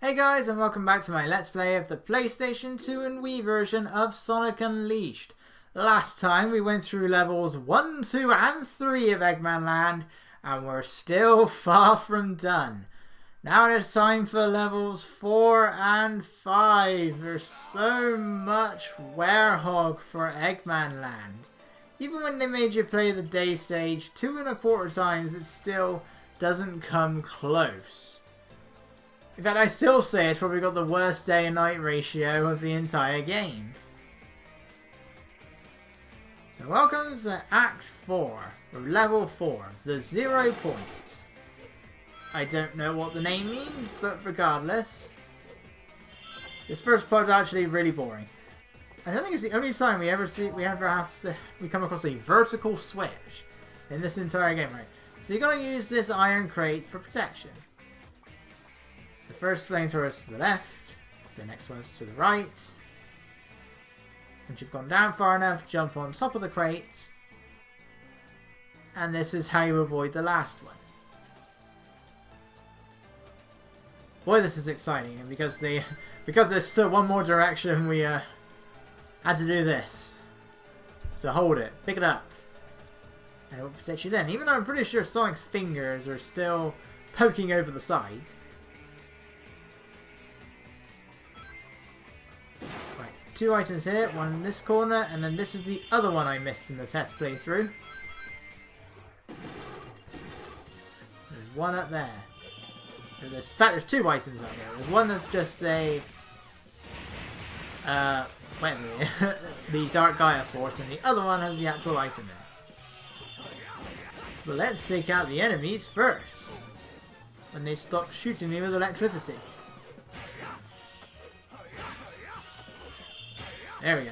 Hey guys, and welcome back to my Let's Play of the PlayStation 2 and Wii version of Sonic Unleashed. Last time we went through levels 1, 2 and 3 of Eggmanland, and we're still far from done. Now it's time for levels 4 and 5. There's so much werehog for Eggmanland. Even when they made you play the day stage 2¼ times, it still doesn't come close. In fact, I still say it's probably got the worst day and night ratio of the entire game. So welcome to Act 4, or Level 4, the 0 Point. I don't know what the name means, but regardless. This first part is actually really boring. I don't think it's the only time we come across a vertical switch in this entire game, right? So you're going to use this iron crate for protection. The first flamethrower is to the left, the next one is to the right. Once you've gone down far enough, jump on top of the crate. And this is how you avoid the last one. Boy, this is exciting, and because there's still one more direction, we had to do this. So hold it, pick it up, and it will protect you then. Even though I'm pretty sure Sonic's fingers are still poking over the sides. 2 items here, one in this corner, and then this is the other one I missed in the test playthrough. There's one up there. In fact, there's 2 items up there. There's one that's just a... wait a minute. The Dark Gaia Force, and the other one has the actual item in it. But let's take out the enemies first. When they stop shooting me with electricity. There we go.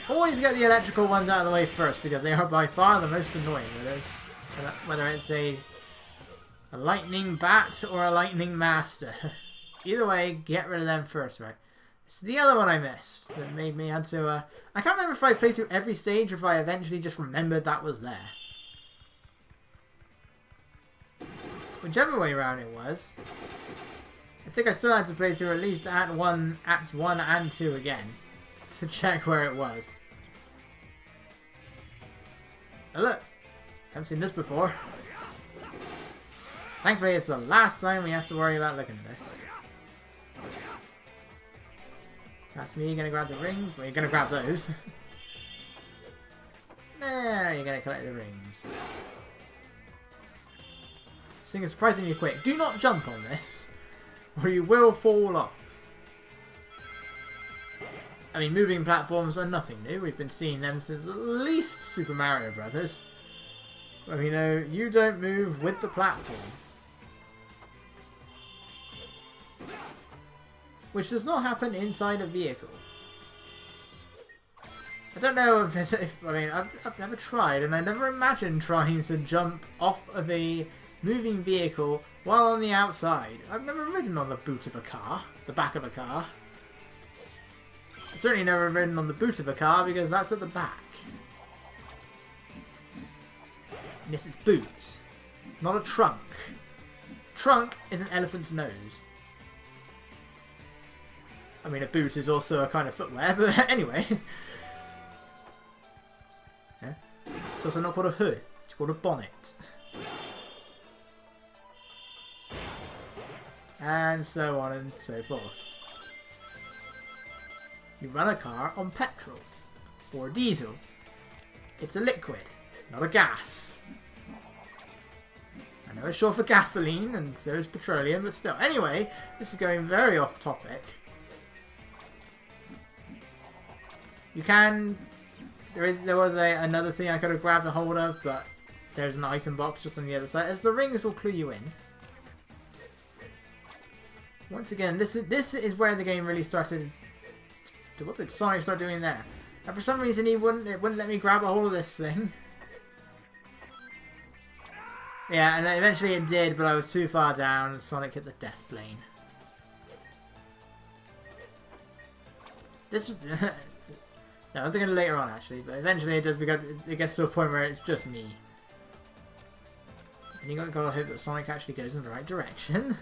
Always get the electrical ones out of the way first, because they are by far the most annoying. Whether it's a lightning bat or a lightning master. Either way, get rid of them first, right? It's the other one I missed that made me have to... I can't remember if I played through every stage or if I eventually just remembered that was there. Whichever way around it was. I think I still had to play through at least Acts 1 and 2 again. To check where it was. Oh look! Haven't seen this before. Thankfully it's the last time we have to worry about looking at this. That's me gonna grab the rings. Well, you're gonna grab those. Nah, you're gonna collect the rings. This thing is surprisingly quick. Do not jump on this, or you will fall off. I mean, moving platforms are nothing new. We've been seeing them since at least Super Mario Brothers. But we know you don't move with the platform. Which does not happen inside a vehicle. I don't know if I mean, I've never tried, and I never imagined trying to jump off of a moving vehicle while on the outside. I've never ridden on the boot of a car, the back of a car. I've certainly never ridden on the boot of a car because that's at the back. Yes, it's boots, not a trunk. Trunk is an elephant's nose. I mean, a boot is also a kind of footwear, but anyway. Yeah. It's also not called a hood, it's called a bonnet. And so on and so forth. You run a car on petrol or diesel. It's a liquid, not a gas. I know it's short for gasoline and so is petroleum, but still. Anyway, this is going very off topic. You can... There was another thing I could have grabbed a hold of, but there's an item box just on the other side, as the rings will clue you in. Once again, this is where the game really started... What did Sonic start doing there? And for some reason it wouldn't let me grab a hold of this thing. Yeah, and then eventually it did, but I was too far down and Sonic hit the death plane. This... no, I'm thinking later on actually, but eventually it does because it gets to a point where it's just me. And you gotta hope that Sonic actually goes in the right direction.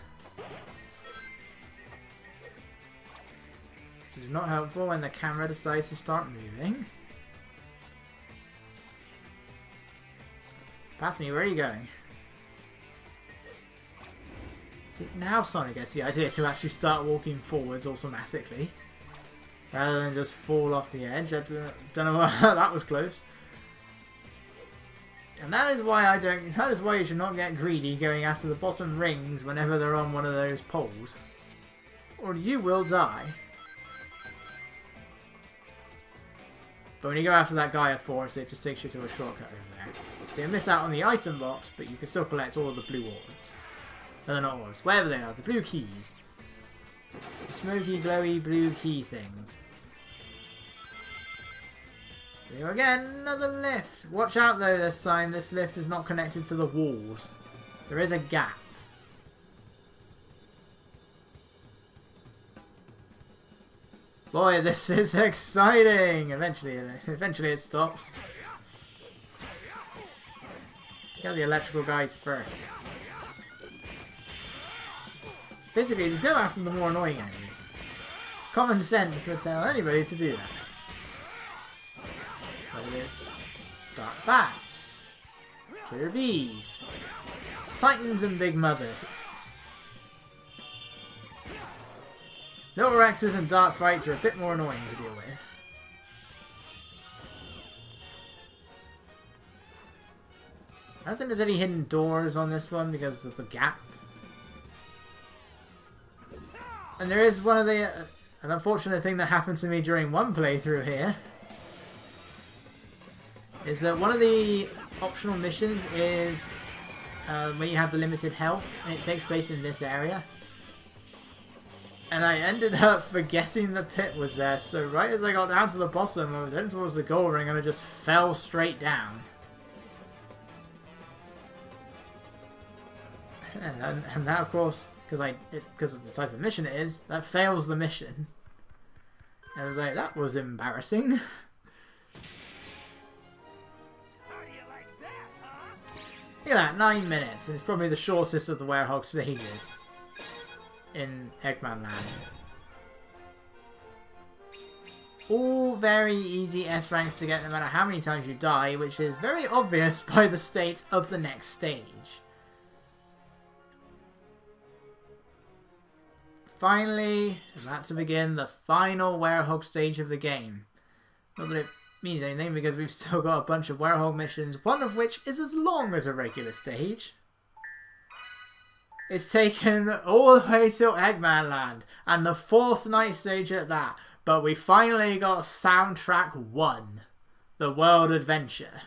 Which is not helpful when the camera decides to start moving. Past me, where are you going? See, now Sonic gets the idea to actually start walking forwards automatically. Rather than just fall off the edge. I don't know why that was close. And that is why that is why you should not get greedy going after the bottom rings whenever they're on one of those poles. Or you will die. But when you go after that guy at force, it just takes you to a shortcut over there. So you miss out on the item box, but you can still collect all of the blue orbs. No, they're not orbs. Wherever they are, the blue keys. The smoky, glowy blue key things. There you go again, another lift. Watch out though this time, this lift is not connected to the walls. There is a gap. Boy, this is exciting! Eventually it stops. Get the electrical guys first. Basically, just go after the more annoying enemies. Common sense would tell anybody to do that. Whether it's dark bats, killer bees, titans and big mothers. Little Rexes and dark fights are a bit more annoying to deal with. I don't think there's any hidden doors on this one because of the gap. And there is one of the... an unfortunate thing that happened to me during one playthrough here. Is that one of the optional missions is when you have the limited health, and it takes place in this area. And I ended up forgetting the pit was there, so right as I got down to the bottom, I was heading towards the goal ring and I just fell straight down. And that, of course, because of the type of mission it is, that fails the mission. And I was like, that was embarrassing. Look at that, 9 minutes, and it's probably the shortest of the Werehog stages in Eggmanland. All very easy S ranks to get no matter how many times you die, which is very obvious by the state of the next stage. Finally, about to begin the final Werehog stage of the game. Not that it means anything because we've still got a bunch of Werehog missions, one of which is as long as a regular stage. It's taken all the way to Eggmanland, and the 4th night stage at that, but we finally got Soundtrack 1, the World Adventure.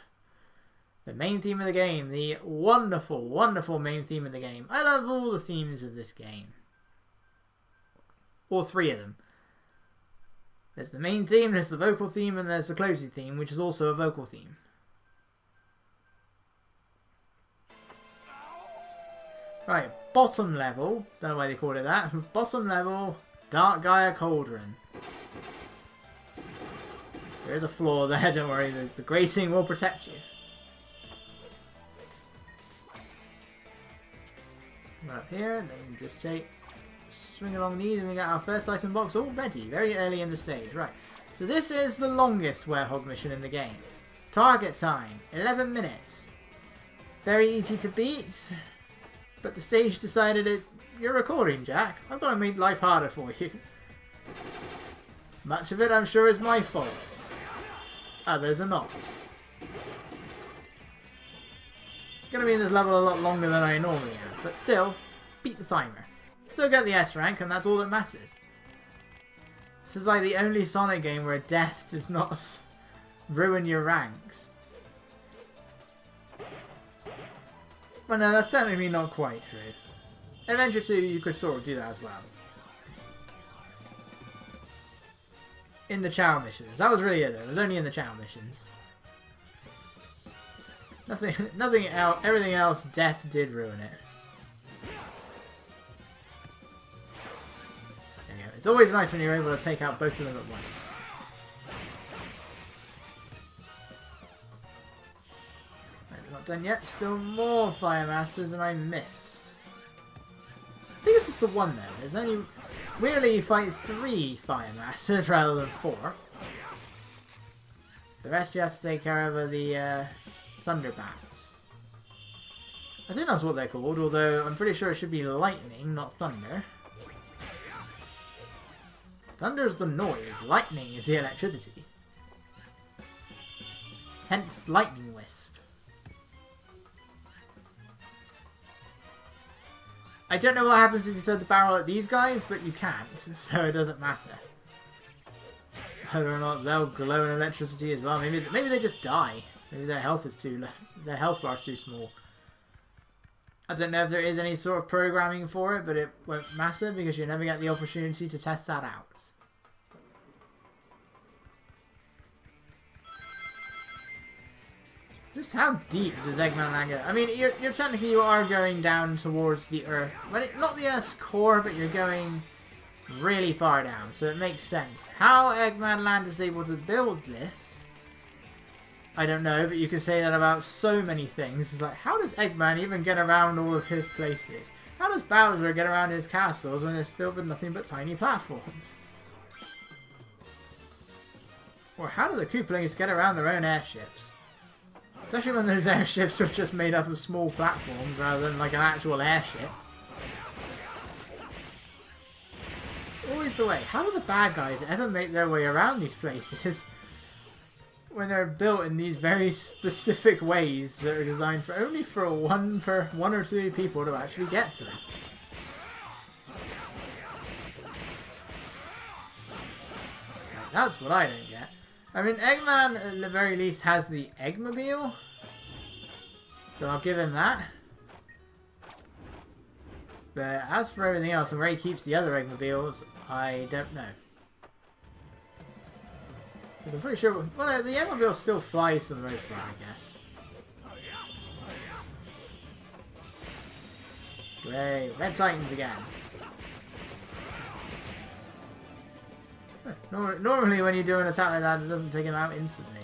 The main theme of the game, the wonderful, wonderful main theme of the game. I love all the themes of this game. All 3 of them. There's the main theme, there's the vocal theme, and there's the closing theme, which is also a vocal theme. Right, bottom level, don't know why they called it that, bottom level, Dark Gaia Cauldron. There is a floor there, don't worry, the grating will protect you. Come up here, and then we just swing along these and we got our first item box already, very early in the stage. Right, so this is the longest Werehog mission in the game. Target time, 11 minutes. Very easy to beat. But the stage decided you're recording, Jack. I'm going to make life harder for you. Much of it, I'm sure, is my fault. Others are not. Going to be in this level a lot longer than I normally am. But still, beat the timer. Still get the S rank, and that's all that matters. This is like the only Sonic game where death does not ruin your ranks. Well, no, that's technically not quite true. Adventure 2, you could sort of do that as well. In the Chow missions. That was really it, though. It was only in the Chow missions. Nothing else. Everything else, death did ruin it. There you go. It's always nice when you're able to take out both of them at once. Not done yet. Still more Fire Masters, and I missed. I think it's just the one there. There's only weirdly you fight 3 fire masters rather than 4. The rest you have to take care of the thunder bats. I think that's what they're called, although I'm pretty sure it should be lightning, not thunder. Thunder's the noise, lightning is the electricity. Hence lightning wisp. I don't know what happens if you throw the barrel at these guys, but you can't, so it doesn't matter. Whether or not they'll glow in electricity as well. Maybe they just die. Maybe their health is their health bar is too small. I don't know if there is any sort of programming for it, but it won't matter because you never get the opportunity to test that out. Just how deep does Eggmanland go? I mean, you're technically you are going down towards the Earth. Well, not the Earth's core, but you're going really far down, so it makes sense. How Eggmanland is able to build this, I don't know, but you can say that about so many things. It's like, how does Eggman even get around all of his places? How does Bowser get around his castles when it's filled with nothing but tiny platforms? Or how do the Koopalings get around their own airships? Especially when those airships are just made up of small platforms rather than like an actual airship. It's always the way. How do the bad guys ever make their way around these places when they're built in these very specific ways that are designed for only for one or two people to actually get through? That's what I don't get. I mean, Eggman, at the very least, has the Eggmobile. So I'll give him that. But as for everything else, and where he keeps the other Eggmobiles, I don't know. Because I'm pretty sure... Well, the Eggmobile still flies for the most part, I guess. Great. Red Titans again. Normally when you do an attack like that, it doesn't take him out instantly.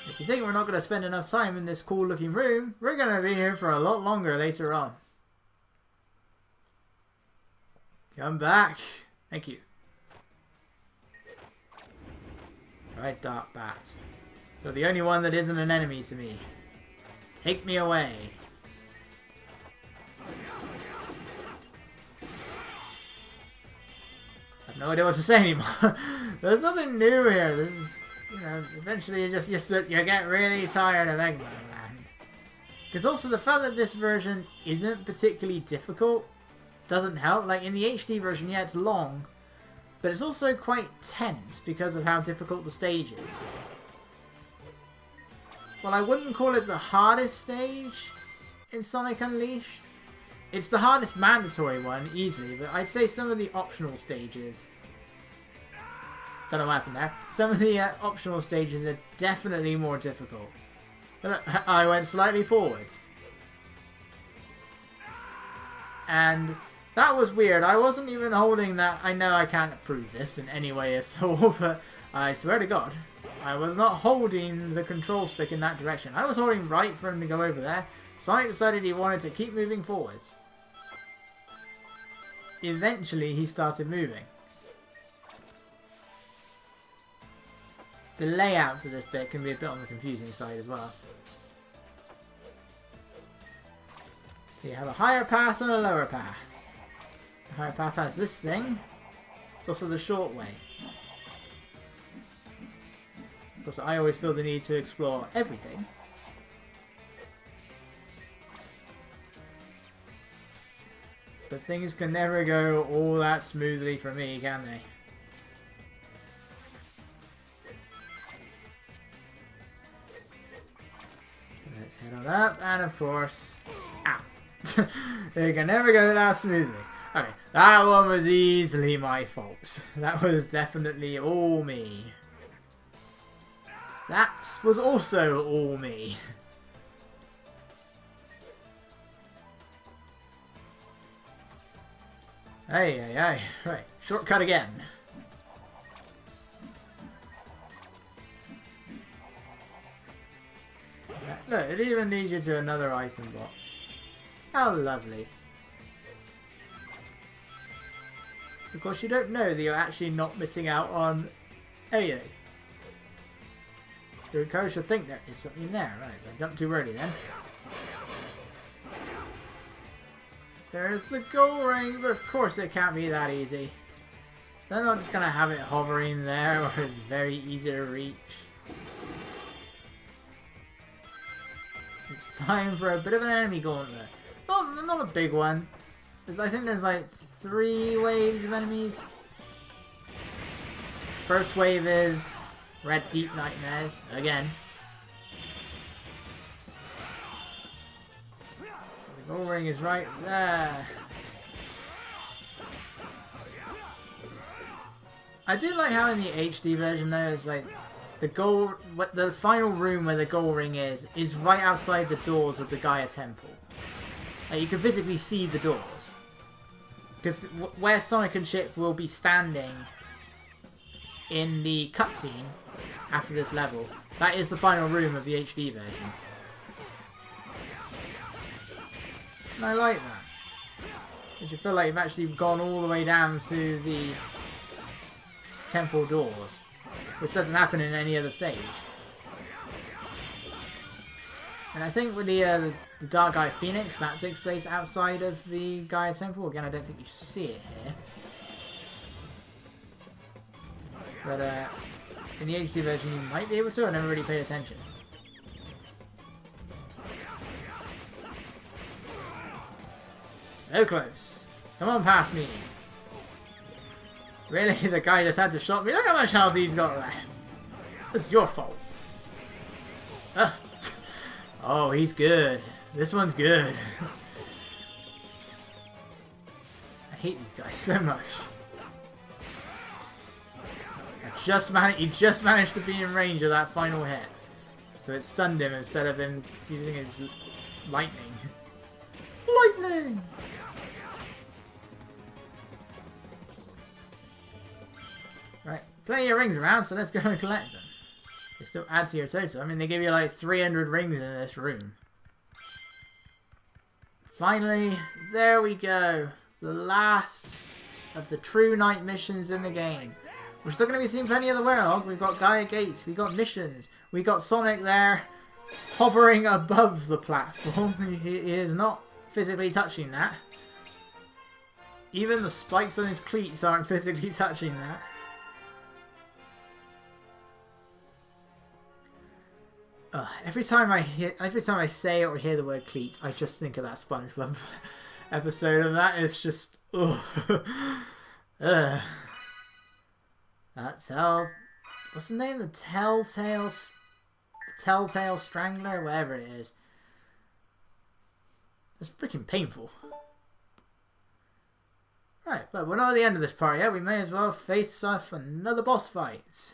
If you think we're not going to spend enough time in this cool looking room, we're going to be here for a lot longer later on. Come back. Thank you. Right, Dark Bats. You're the only one that isn't an enemy to me. Take me away. I have no idea what to say anymore. There's nothing new here. This is, you know, eventually you get really tired of Eggmanland. Because also the fact that this version isn't particularly difficult doesn't help. Like in the HD version, yeah, it's long, but it's also quite tense because of how difficult the stage is. Well, I wouldn't call it the hardest stage in Sonic Unleashed. It's the hardest mandatory one, easily, but I'd say some of the optional stages... Don't know what happened there. Some of the optional stages are definitely more difficult. I went slightly forwards. And that was weird. I wasn't even holding that... I know I can't prove this in any way at all, but I swear to God, I was not holding the control stick in that direction. I was holding right for him to go over there. Sonic decided he wanted to keep moving forwards. Eventually, he started moving. The layouts of this bit can be a bit on the confusing side as well. So you have a higher path and a lower path. The higher path has this thing. It's also the short way. Of course, I always feel the need to explore everything. But things can never go all that smoothly for me, can they? So let's head on up, and of course... Ow! It can never go that smoothly. Okay, that one was easily my fault. That was definitely all me. That was also all me. Hey, hey, hey. Right, shortcut again. Look, it even leads you to another item box. How lovely. Of course, you don't know that you're actually not missing out on anything. You're encouraged to think there is something there. Right, I jumped too early then. There's the goal ring, but of course it can't be that easy. They're not just going to have it hovering there where it's very easy to reach. It's time for a bit of an enemy gauntlet. Not a big one. I think there's like 3 waves of enemies. First wave is Red Deep Nightmares, again. The goal ring is right there. I do like how in the HD version though, it's like the final room where the goal ring is right outside the doors of the Gaia Temple. Like, you can physically see the doors. Because where Sonic and Chip will be standing in the cutscene after this level, that is the final room of the HD version. And I like that. Because you feel like you've actually gone all the way down to the temple doors, which doesn't happen in any other stage. And I think with the Dark Gaia Phoenix, that takes place outside of the Gaia Temple. Again, I don't think you see it here. But in the HD version, you might be able to. I never really paid attention. So close. Come on past me. Really? The guy just had to shot me? Look how much health he's got left. This is your fault. Oh, he's good. This one's good. I hate these guys so much. He just managed to be in range of that final hit. So it stunned him instead of him using his lightning. Lightning! Right, plenty of rings around, so let's go and collect them. They still add to your total. I mean, they give you like 300 rings in this room. Finally, there we go. The last of the true night missions in the game. We're still going to be seeing plenty of the Werehog. We've got Gaia Gates, we've got missions, we've got Sonic there hovering above the platform. He is not physically touching that. Even the spikes on his cleats aren't physically touching that. Every time I say or hear the word cleats, I just think of that SpongeBob episode, and that is just That's how. What's the name? The Telltale Strangler, whatever it is. It's freaking painful. Right, but we're not at the end of this part yet. We may as well face off another boss fight.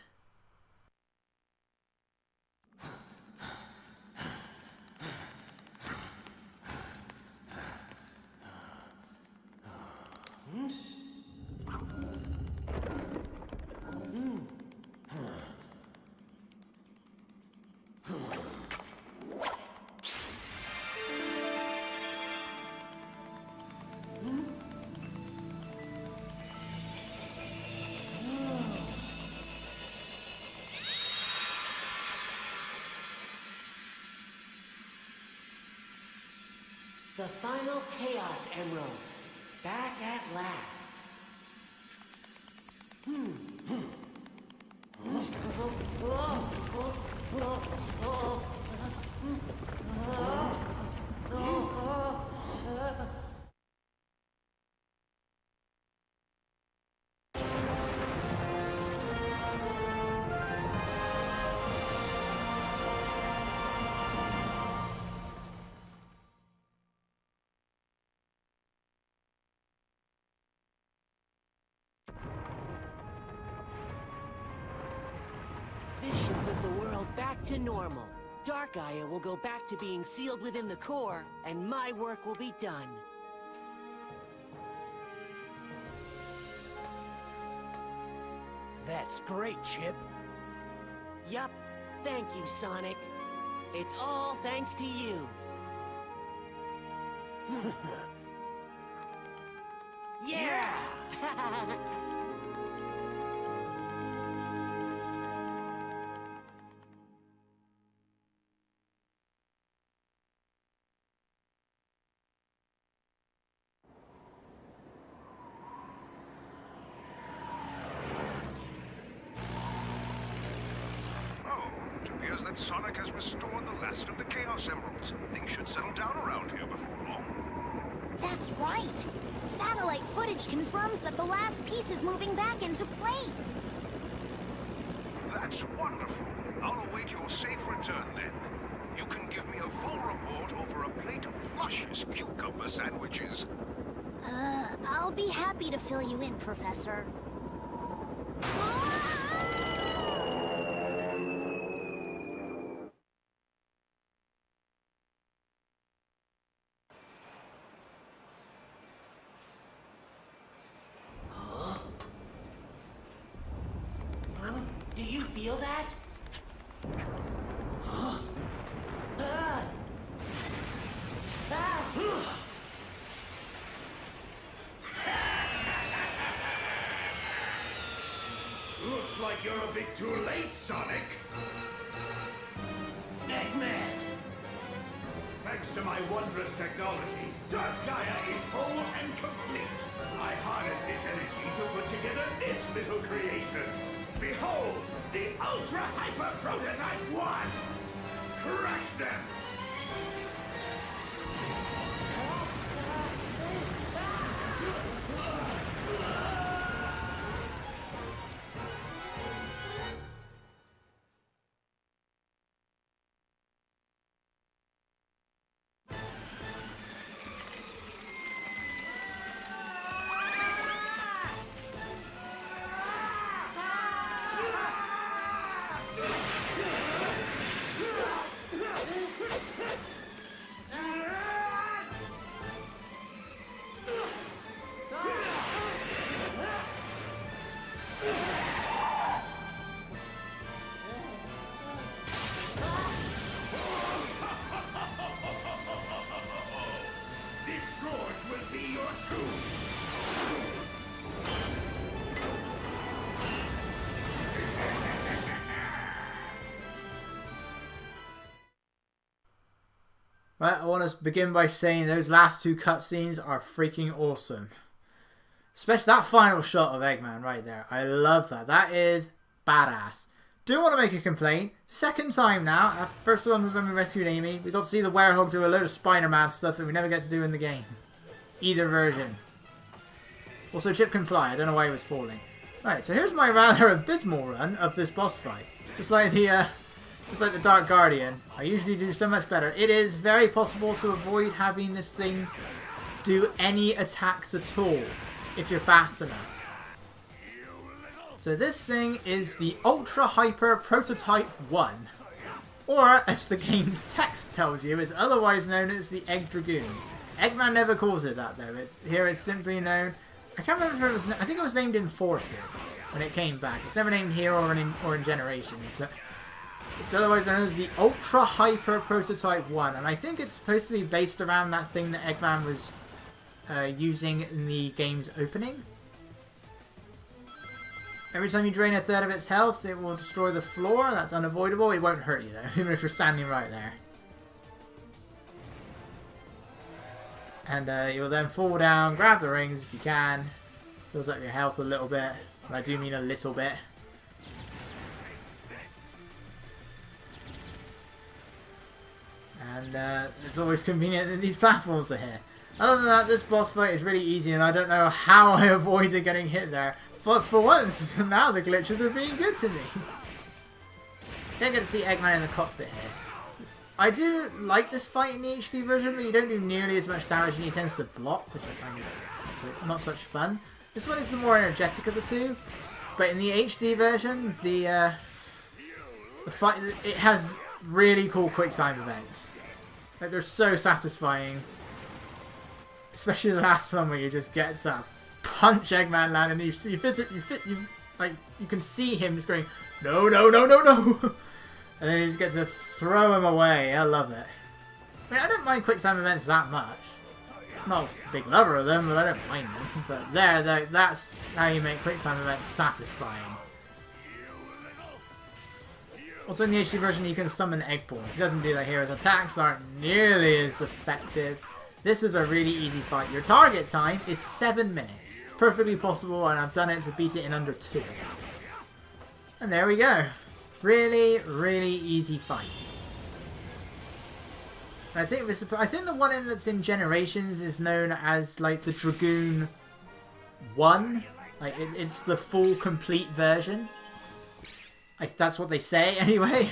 The final Chaos Emerald. Back at last. This should put the world back to normal. Dark Gaia will go back to being sealed within the core, and my work will be done. That's great, Chip. Yup. Thank you, Sonic. It's all thanks to you. Yeah! That Sonic has restored the last of the Chaos Emeralds. Things should settle down around here before long. That's right. Satellite footage confirms that the last piece is moving back into place. That's wonderful. I'll await your safe return then. You can give me a full report over a plate of luscious cucumber sandwiches. I'll be happy to fill you in, Professor. Do you feel that? Looks like you're a bit too late, Sonic. Eggman! Thanks to my wondrous technology, Dark Gaia is whole and complete. I harnessed its energy to put together this little creation. Behold, the Ultra Hyper Prototype 1! Crush them! Right, I want to begin by saying those last two cutscenes are freaking awesome. Especially that final shot of Eggman right there. I love that. That is badass. Do want to make a complaint. Second time now. First one was when we rescued Amy. We got to see the Werehog do a load of Spider-Man stuff that we never get to do in the game. Either version. Also, Chip can fly. I don't know why he was falling. Right, so here's my rather abysmal run of this boss fight. Just like the Dark Guardian, I usually do so much better. It is very possible to avoid having this thing do any attacks at all if you're fast enough. So this thing is the Ultra Hyper Prototype 1, or as the game's text tells you, is otherwise known as the Egg Dragoon. Eggman never calls it that though. Here it's simply known. I can't remember if it was. I think it was named in Forces when it came back. It's never named here or in Generations, but it's otherwise known as the Ultra Hyper Prototype 1, and I think it's supposed to be based around that thing that Eggman was using in the game's opening. Every time you drain a third of its health, it will destroy the floor. That's unavoidable. It won't hurt you though, even if you're standing right there. And you'll then fall down, grab the rings if you can. Fills up your health a little bit, and I do mean a little bit. And it's always convenient that these platforms are here. Other than that, this boss fight is really easy, and I don't know how I avoided getting hit there. But for once, now the glitches are being good to me. Don't get to see Eggman in the cockpit here. I do like this fight in the HD version, but you don't do nearly as much damage, and he tends to block, which I find is not such fun. This one is the more energetic of the two, but in the HD version, the fight, it has really cool quick time events. Like, they're so satisfying. Especially the last one where you just get to punch Eggmanland and you can see him just going, no, no, no, no, no. And then you just get to throw him away. I love it. I mean, I don't mind quick time events that much. Not a big lover of them, but I don't mind them. But that's how you make QuickTime events satisfying. Also in the HD version you can summon Eggborns. He doesn't do that here. His attacks aren't nearly as effective. This is a really easy fight. Your target time is 7 minutes. It's perfectly possible, and I've done it to beat it in under 2. And there we go. Really, really easy fight. I think the one that's in Generations is known as like the Dragoon 1. Like it's the full complete version. That's what they say anyway.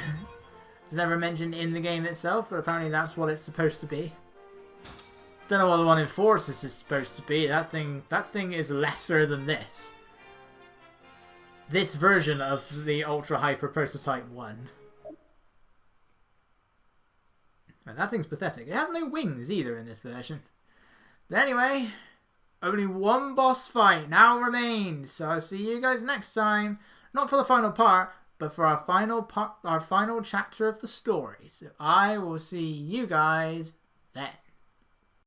It's never mentioned in the game itself, but apparently that's what it's supposed to be. Don't know what the one in Forces is supposed to be. That thing is lesser than this. This version of the Ultra Hyper Prototype 1. And that thing's pathetic. It has no wings either in this version. But anyway, only one boss fight now remains. So I'll see you guys next time. Not for the final part, but for our final chapter of the story. So I will see you guys then.